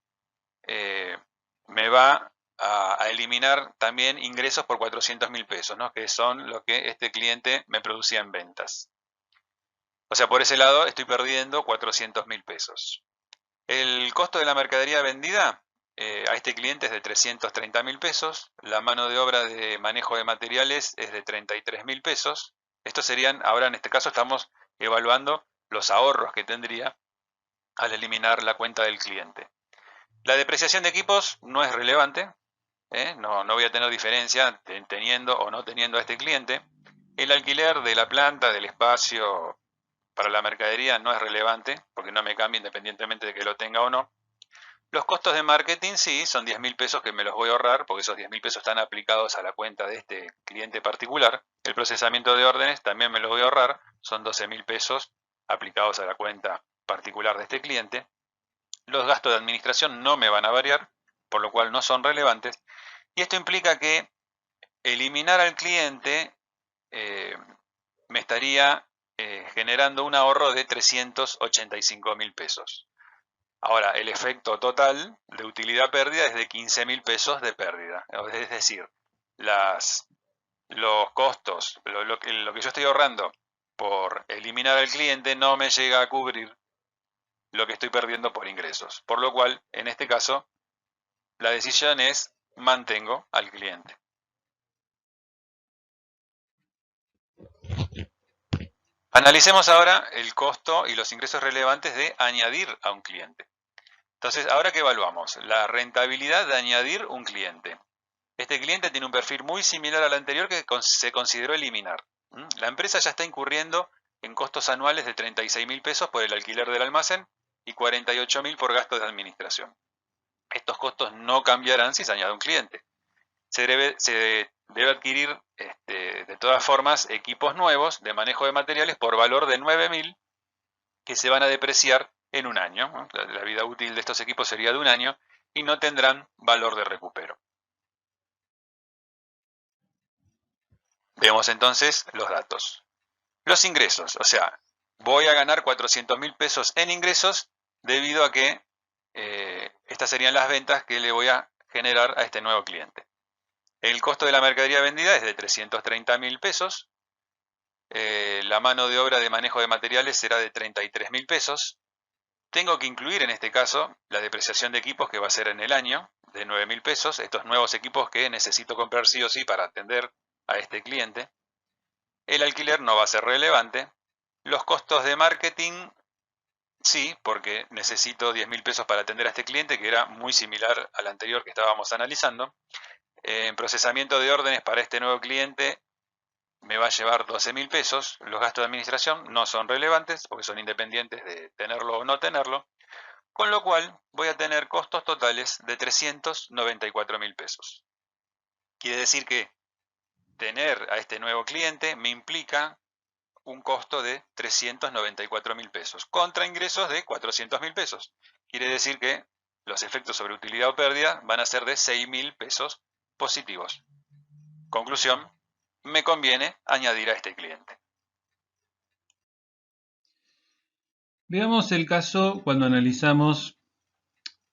me va a eliminar también ingresos por 400.000 pesos, ¿no? Que son lo que este cliente me producía en ventas. O sea, por ese lado estoy perdiendo 400.000 pesos. El costo de la mercadería vendida a este cliente es de 330.000 pesos. La mano de obra de manejo de materiales es de 33.000 pesos. Estos serían, ahora en este caso estamos evaluando los ahorros que tendría al eliminar la cuenta del cliente. La depreciación de equipos no es relevante, no voy a tener diferencia teniendo o no teniendo a este cliente. El alquiler de la planta, del espacio para la mercadería no es relevante, porque no me cambia independientemente de que lo tenga o no. Los costos de marketing sí, son 10.000 pesos que me los voy a ahorrar, porque esos 10.000 pesos están aplicados a la cuenta de este cliente particular. El procesamiento de órdenes también me los voy a ahorrar, son 12.000 pesos aplicados a la cuenta particular de este cliente. Los gastos de administración no me van a variar, por lo cual no son relevantes. Y esto implica que eliminar al cliente me estaría generando un ahorro de 385.000 pesos. Ahora, el efecto total de utilidad-pérdida es de 15.000 pesos de pérdida. Es decir, los costos, lo que yo estoy ahorrando por eliminar al cliente no me llega a cubrir lo que estoy perdiendo por ingresos. Por lo cual, en este caso, la decisión es mantengo al cliente. Analicemos ahora el costo y los ingresos relevantes de añadir a un cliente. Entonces, ahora que evaluamos la rentabilidad de añadir un cliente. Este cliente tiene un perfil muy similar al anterior que se consideró eliminar. La empresa ya está incurriendo en costos anuales de 36.000 pesos por el alquiler del almacén y 48.000 por gastos de administración. Estos costos no cambiarán si se añade un cliente. Se debe adquirir de todas formas equipos nuevos de manejo de materiales por valor de 9.000 que se van a depreciar en un año. La vida útil de estos equipos sería de un año y no tendrán valor de recupero. Vemos entonces los datos. Los ingresos, o sea, voy a ganar 400.000 pesos en ingresos debido a que estas serían las ventas que le voy a generar a este nuevo cliente. El costo de la mercadería vendida es de 330.000 pesos. La mano de obra de manejo de materiales será de 33.000 pesos. Tengo que incluir en este caso la depreciación de equipos que va a ser en el año de 9.000 pesos. Estos nuevos equipos que necesito comprar sí o sí para atender a este cliente. El alquiler no va a ser relevante. Los costos de marketing sí, porque necesito 10.000 pesos para atender a este cliente, que era muy similar al anterior que estábamos analizando. En procesamiento de órdenes para este nuevo cliente me va a llevar 12.000 pesos. Los gastos de administración no son relevantes porque son independientes de tenerlo o no tenerlo. Con lo cual voy a tener costos totales de 394.000 pesos. Quiere decir que tener a este nuevo cliente me implica un costo de 394.000 pesos contra ingresos de 400.000 pesos. Quiere decir que los efectos sobre utilidad o pérdida van a ser de 6.000 pesos positivos. Conclusión, me conviene añadir a este cliente. Veamos el caso cuando analizamos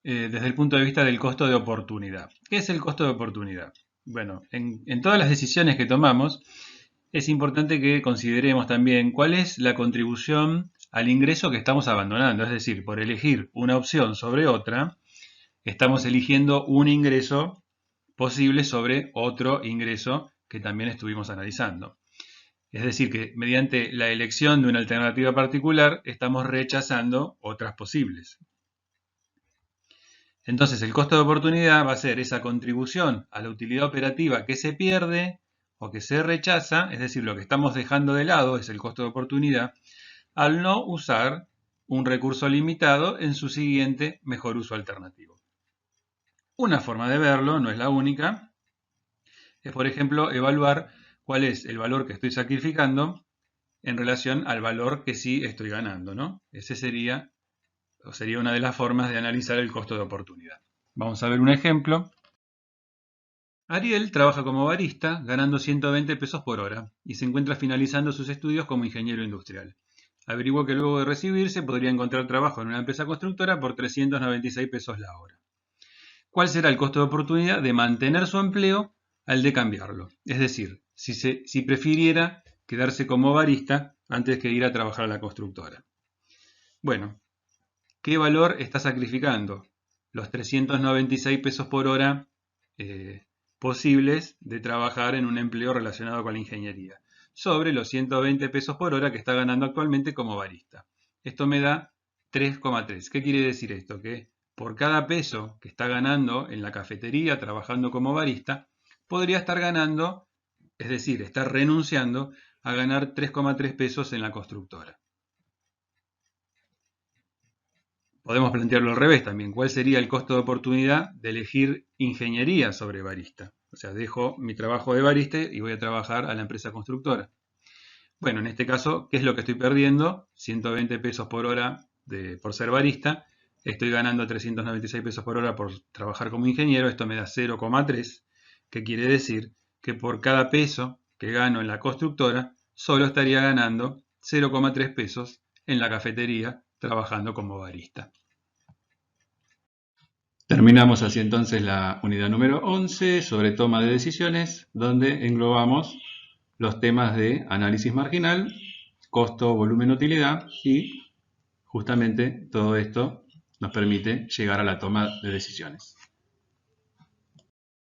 desde el punto de vista del costo de oportunidad. ¿Qué es el costo de oportunidad? Bueno, en todas las decisiones que tomamos es importante que consideremos también cuál es la contribución al ingreso que estamos abandonando. Es decir, por elegir una opción sobre otra, estamos eligiendo un ingreso posible sobre otro ingreso que también estuvimos analizando. Es decir, que mediante la elección de una alternativa particular estamos rechazando otras posibles. Entonces, el costo de oportunidad va a ser esa contribución a la utilidad operativa que se pierde o que se rechaza, es decir, lo que estamos dejando de lado es el costo de oportunidad, al no usar un recurso limitado en su siguiente mejor uso alternativo. Una forma de verlo, no es la única, es por ejemplo evaluar cuál es el valor que estoy sacrificando en relación al valor que sí estoy ganando, ¿no? Ese sería una de las formas de analizar el costo de oportunidad. Vamos a ver un ejemplo. Ariel trabaja como barista ganando 120 pesos por hora y se encuentra finalizando sus estudios como ingeniero industrial. Averiguó que luego de recibirse podría encontrar trabajo en una empresa constructora por 396 pesos la hora. ¿Cuál será el costo de oportunidad de mantener su empleo al de cambiarlo? Es decir, si prefiriera quedarse como barista antes que ir a trabajar a la constructora. Bueno, ¿qué valor está sacrificando? Los 396 pesos por hora posibles de trabajar en un empleo relacionado con la ingeniería, sobre los 120 pesos por hora que está ganando actualmente como barista. Esto me da 3,3. ¿Qué quiere decir esto? Que por cada peso que está ganando en la cafetería trabajando como barista, podría estar ganando, es decir, estar renunciando a ganar 3,3 pesos en la constructora. Podemos plantearlo al revés también. ¿Cuál sería el costo de oportunidad de elegir ingeniería sobre barista? O sea, dejo mi trabajo de barista y voy a trabajar a la empresa constructora. Bueno, en este caso, ¿qué es lo que estoy perdiendo? 120 pesos por hora por ser barista. Estoy ganando 396 pesos por hora por trabajar como ingeniero. Esto me da 0,3, que quiere decir que por cada peso que gano en la constructora, solo estaría ganando 0,3 pesos en la cafetería trabajando como barista. Terminamos así entonces la unidad número 11 sobre toma de decisiones, donde englobamos los temas de análisis marginal, costo, volumen, utilidad, y justamente todo esto nos permite llegar a la toma de decisiones.